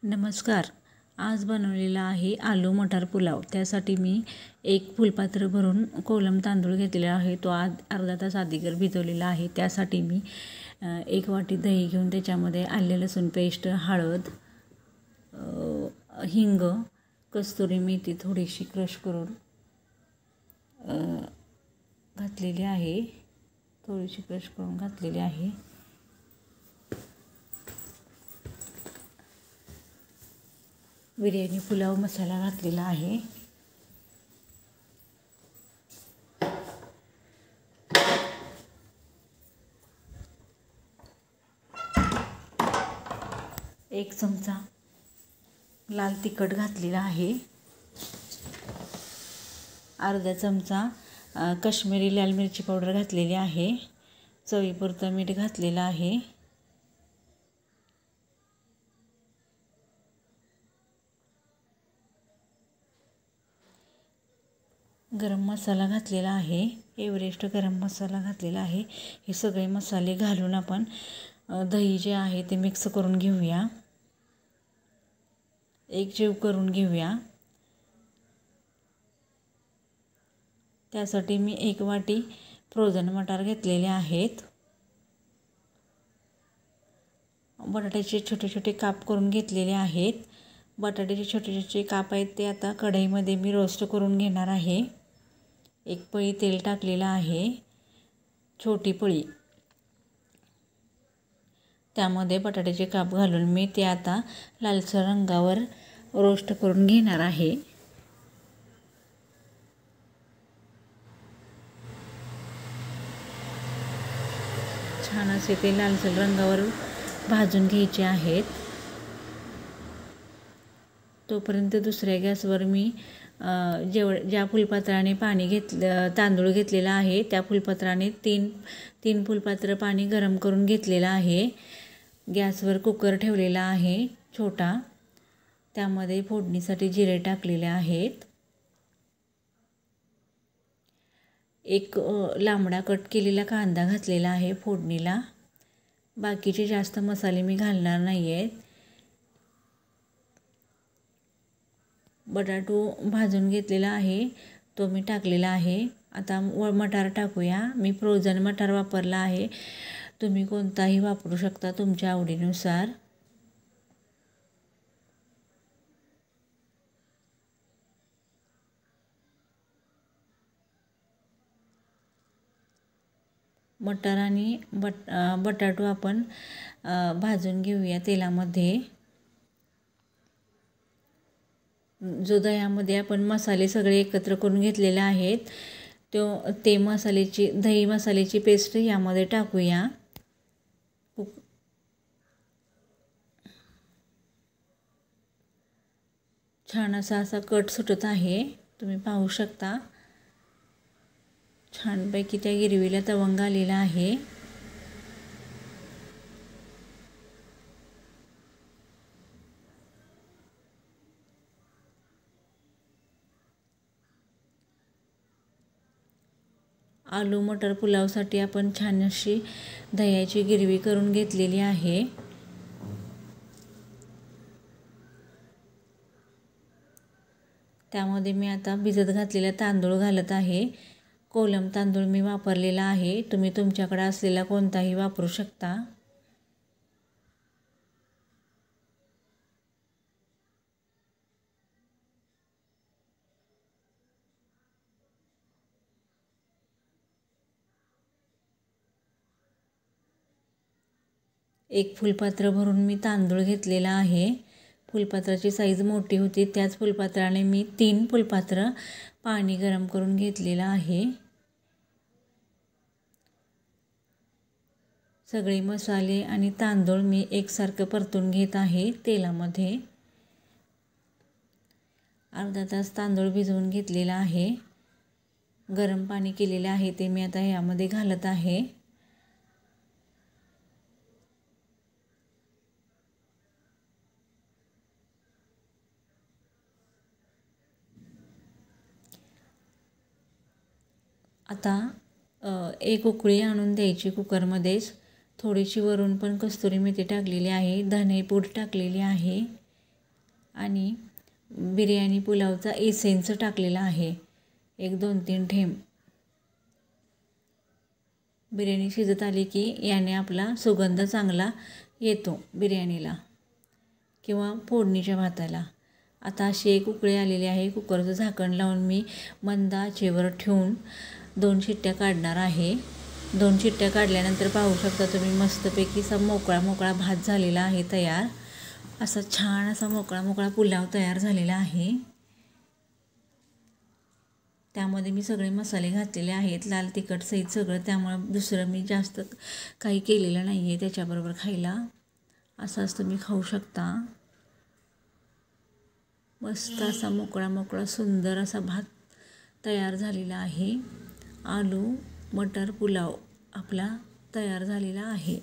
नमस्कार. आज बनवलेला आहे आलू मटार पुलाव. त्यासाठी मी एक फुलपात्र भरून कोलम तांदूळ घेतलेला आहे. तो अर्धा तास आधीगर भिजवलेला आहे. त्यासाठी मी 1 वाटी दही घेऊन त्याच्यामध्ये आले लसूण पेस्ट, हळद, हिंग, कस्तुरी मेथी थोडीशी क्रश करून घातलेली आहे. बिर्याणी पुलाव मसाला घातलेला आहे. एक चमचा लाल तिखट घातलेला आहे. अर्धा चमचा काश्मीरी लाल मिरची पावडर घातलेली आहे. चवीपुरतं मीठ घातलेलं आहे. गरम मसाला घातलेला आहे. एव्हरेस्ट गरम मसाला घातलेला आहे. हे सगळे मसाले घालून आपण दही जे आहे ते मिक्स करून घेऊया. एकजीव करून घेऊया. त्यासाठी मी 1 वाटी फ्रोझन मटार घेतलेले आहेत. बटाट्याचे छोटे छोटे काप करून घेतलेले आहेत. बटाट्याचे छोटे छोटे काप आहेत ते आता कढईमध्ये मी रोस्ट करून घेणार आहे. 1 पळी तेल टाकलेलं आहे, छोटी पळी. त्यामध्ये बटाट्याचे काप घालून मी ते आता लालसर रंगावर रोस्ट करून घेणार आहे. छान असे ते लालसर रंगावर भाजून घ्यायचे आहेत. तोपर्यंत दुसऱ्या गॅसवर मी ज्या फुलपात्राने तांदूळ घेतलेला आहे त्या फुलपात्राने तीन फुलपात्र पाणी गरम करून घेतलेलं आहे. गॅसवर कुकर ठेवलेला आहे छोटा. त्यामध्ये फोडणीसाठी जिरे टाकलेले आहेत. एक लांबडा कट केलेला कांदा घातलेला आहे फोडणीला. बाकीचे जास्त मसाले मी घालणार नाही आहेत. बटाटो भाजून घेतलेला आहे, तो मी टाकलेला आहे. आता मटार टाकूया. मी फ्रोझन मटार वापरला आहे. तुम्ही कोणताही वापरू शकता तुमच्या आवडीनुसार. मटार आणि बटाटो आपण भाजून घेऊया तेलामध्ये. जो दह्यामध्ये आपण मसाले सगळे एकत्र करून घेतलेले आहेत ते दही मसाल्याची पेस्ट यामध्ये टाकूया. छान असा कट सुटत आहे, तुम्ही पाहू शकता. छानपैकी त्या गिरवीला तवंग आलेला आहे. आलू मटर पुलावसाठी आपण छान अशी दह्याची गिरवी करून घेतलेली आहे. त्यामध्ये मी आता भिजत घातलेला तांदूळ घालत आहे. कोलम तांदूळ मी वापरलेला आहे. तुम्ही तुमच्याकडे असलेला कोणताही वापरू शकता. एक फुलपात्र भरून मी तांदूळ घेतलेला आहे. फुलपात्राची साईज मोठी होती. त्याच फुलपात्राने मी 3 फुलपात्र पाणी गरम करून घेतलेलं आहे. सगळे मसाले आणि तांदूळ मी एकसारखं परतून घेत आहे तेलामध्ये. अर्धा तास तांदूळ भिजवून घेतलेला आहे. गरम पाणी केलेलं आहे ते मी आता यामध्ये घालत आहे. आता 1 उकळी आणून द्यायची कुकरमध्येच. थोडीशी वरून पण कस्तुरी मेथी टाकलेली आहे. धने पूड टाकलेली आहे. आणि बिर्याणी पुलावचा एसेन्स टाकलेला आहे, 1-2-3 थेंब. बिर्याणी शिजत आली की याने आपला सुगंध चांगला येतो बिर्याणीला किंवा फोडणीच्या भाताला. आता अशी एक उकळी आलेली आहे. कुकरचं झाकण लावून मी मंद आचेवर ठेवून 2 शिट्ट्या काढणार आहे. 2 शिट्ट्या काढल्यानंतर पाहू शकता तुम्ही मस्तपैकी असा मोकळा मोकळा भात झालेला आहे तयार. असा छान असा मोकळा मोकळा पुलाव तयार झालेला आहे. त्यामध्ये मी सगळे मसाले घातलेले आहेत, लाल तिखट सहित सगळं. त्यामुळे दुसरं मी जास्त काही केलेलं नाही आहे त्याच्याबरोबर खायला. असाच तुम्ही खाऊ शकता. मस्त असा मोकळा मोकळा सुंदर असा भात तयार झालेला आहे. आलू मटर पुलाव आपला तयार झालेला आहे.